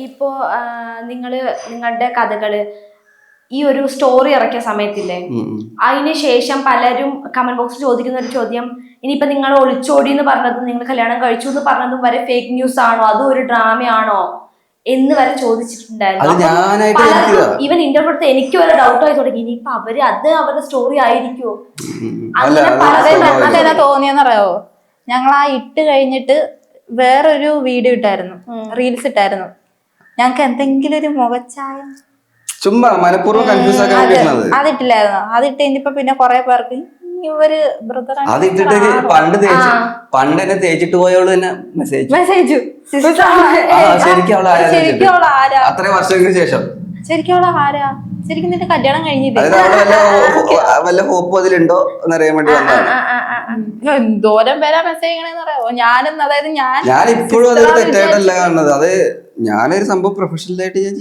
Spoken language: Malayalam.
ഇപ്പോ നിങ്ങളുടെ കഥകള് ഈ ഒരു സ്റ്റോറി ഇറക്കിയ സമയത്തില്ലേ, അതിന് ശേഷം പലരും കമന്റ് ബോക്സിൽ ചോദിക്കുന്ന ഒരു ചോദ്യം, ഇനിയിപ്പോ നിങ്ങൾ ഒളിച്ചോടി എന്ന് പറഞ്ഞതും നിങ്ങൾ കല്യാണം കഴിച്ചു എന്ന് പറഞ്ഞതും വരെ ഫേക്ക് ന്യൂസ് ആണോ, അതും ഒരു ഡ്രാമയാണോ എന്ന് വരെ ചോദിച്ചിട്ടുണ്ടായിരുന്നു. ഈവൻ ഇന്റർവ്യൂ എടുത്ത് എനിക്ക് വരെ ഡൗട്ട് ആയി തുടങ്ങി, ഇനിയിപ്പൊ അവരുടെ സ്റ്റോറി ആയിരിക്കുമോ അങ്ങനെ തോന്നിയെന്നറിയോ. ഞങ്ങൾ ആ ഇട്ട് കഴിഞ്ഞിട്ട് വേറൊരു വീഡിയോ ഇട്ടായിരുന്നു, റീൽസ് ഇട്ടായിരുന്നു. ഞങ്ങക്ക് എന്തെങ്കിലും ഒരു മുഖച്ചായ ചുമ്മാ മനഃപൂർവ്വം കൺഫ്യൂസ് ആക്കാൻ വേണ്ടിയിട്ടാണ് അതിട്ടില്ലായിരുന്നു. അതിട്ട് കഴിഞ്ഞപ്പോ പിന്നെ കുറെ പേർക്ക് ഇവര് അതിട്ടിട്ട് പണ്ട് എന്നെ തേച്ചിട്ട് പോയോളൂ തന്നെ മെസ്സേജ് ശരിക്കും ആരാ അത്രയും വർഷങ്ങൾക്ക് ശേഷം ശരിക്കും അവളെ ആരാ, ശരിക്കും നിന്റെ കല്യാണം കഴിഞ്ഞില്ലേ, വല്ല ഹോപ്പ് അതിലുണ്ടോ എന്നറിയാൻ വേണ്ടി വന്നതാണ്. എന്തോരം പേരാ മെസ്സേജ് ചെയ്യണെന്ന് അറിയാമോ. ഞാൻ ഇപ്പോഴും അതൊരു തെറ്റായിട്ടല്ല കാണുന്നത്. അത് ഞാനൊരു സംഭവം പ്രൊഫഷണൽ ആയിട്ട് ഞാൻ